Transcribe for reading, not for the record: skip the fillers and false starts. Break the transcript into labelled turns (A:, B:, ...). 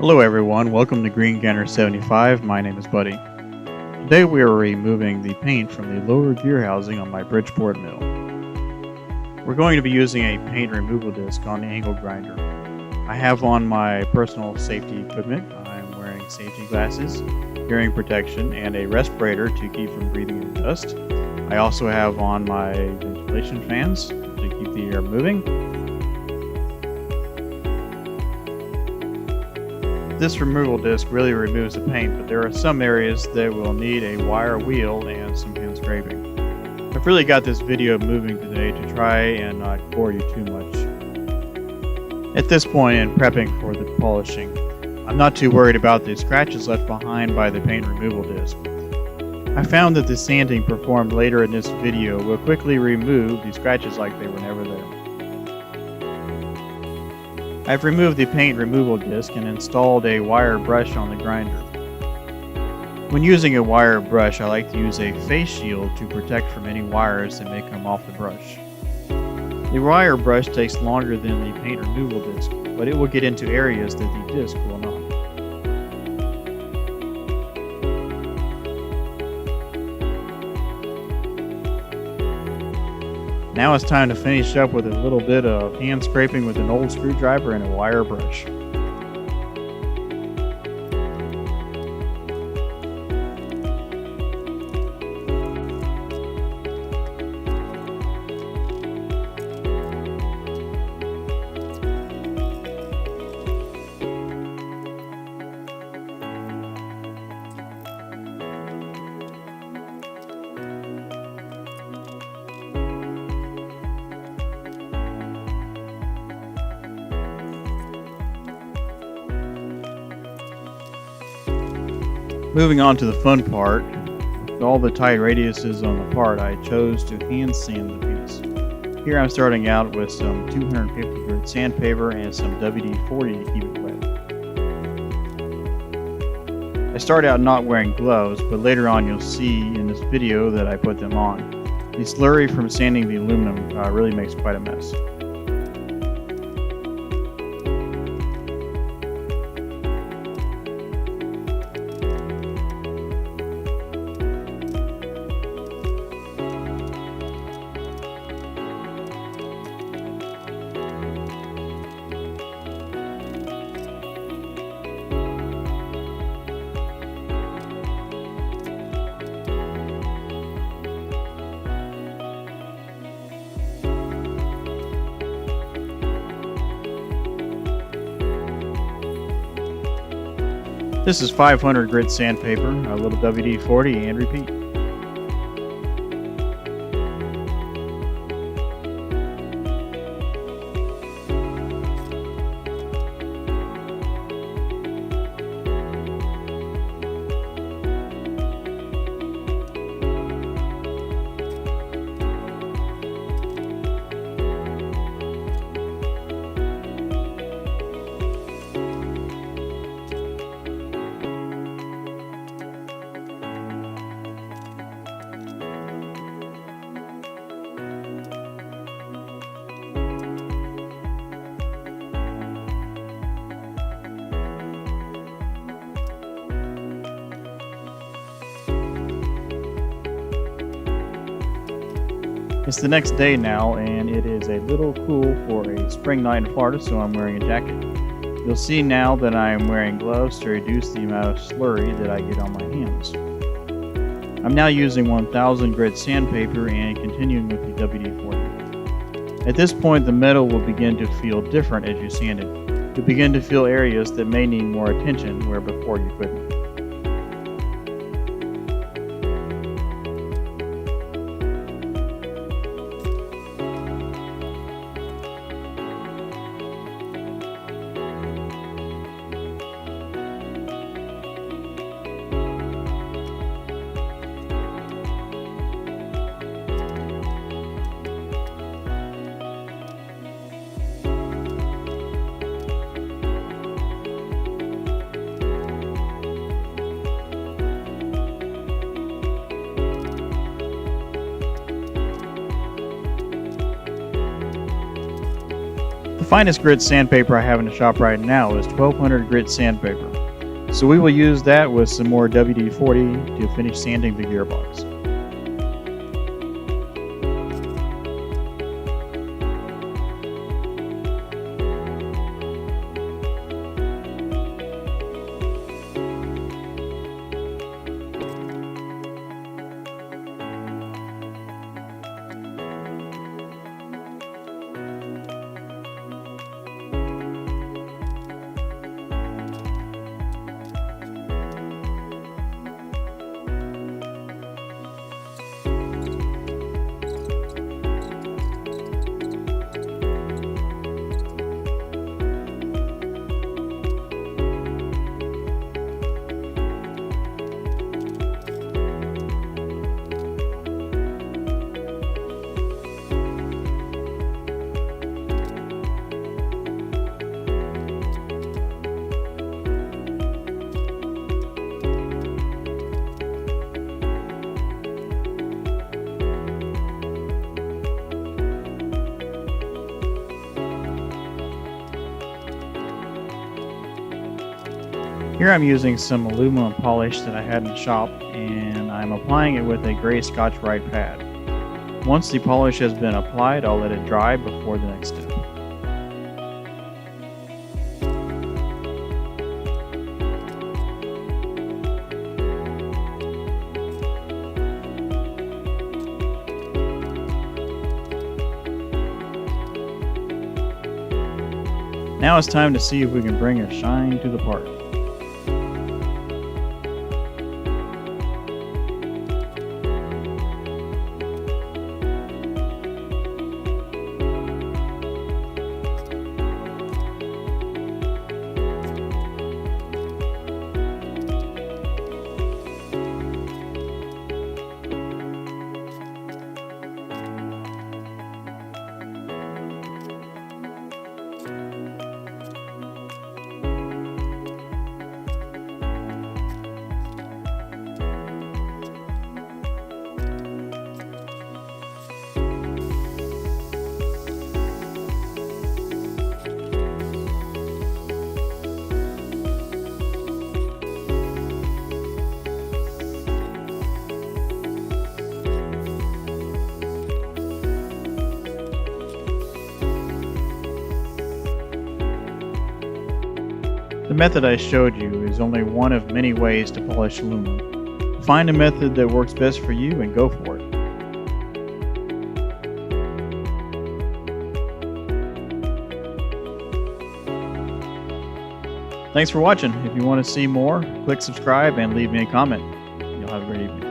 A: Hello everyone, welcome to Green Gunner 75. My name is Buddy. Today we are removing the paint from the lower gear housing on my Bridgeport mill. We're going to be using a paint removal disc on the angle grinder. I have on my personal safety equipment. I'm wearing safety glasses, hearing protection, and a respirator to keep from breathing in dust. I also have on my ventilation fans to keep the air moving. This removal disc really removes the paint, but there are some areas that will need a wire wheel and some hand scraping. I've really got this video moving today to try and not bore you too much. At this point in prepping for the polishing, I'm not too worried about the scratches left behind by the paint removal disc. I found that the sanding performed later in this video will quickly remove the scratches like they were never there. I've removed the paint removal disc and installed a wire brush on the grinder. When using a wire brush, I like to use a face shield to protect from any wires that may come off the brush. The wire brush takes longer than the paint removal disc, but it will get into areas that the disc will not. Now it's time to finish up with a little bit of hand scraping with an old screwdriver and a wire brush. Moving on to the fun part, with all the tight radiuses on the part, I chose to hand sand the piece. Here I'm starting out with some 250 grit sandpaper and some WD-40 to keep it wet. I start out not wearing gloves, but later on you'll see in this video that I put them on. The slurry from sanding the aluminum really makes quite a mess. This is 500 grit sandpaper, a little WD-40, and repeat. It's the next day now, and it is a little cool for a spring night in Florida, so I'm wearing a jacket. You'll see now that I am wearing gloves to reduce the amount of slurry that I get on my hands. I'm now using 1000 grit sandpaper and continuing with the WD-40. At this point, the metal will begin to feel different as you sand it. You'll begin to feel areas that may need more attention where before you couldn't. finest grit sandpaper I have in the shop right now is 1200 grit sandpaper. So we will use that with some more WD-40 to finish sanding the gearbox. Here I'm using some aluminum polish that I had in the shop, and I'm applying it with a gray Scotch-Brite pad. Once the polish has been applied, I'll let it dry before the next step. Now it's time to see if we can bring a shine to the part. The method I showed you is only one of many ways to polish aluminum. Find a method that works best for you and go for it. Thanks for watching. If you want to see more, click subscribe and leave me a comment. You'll have a great evening.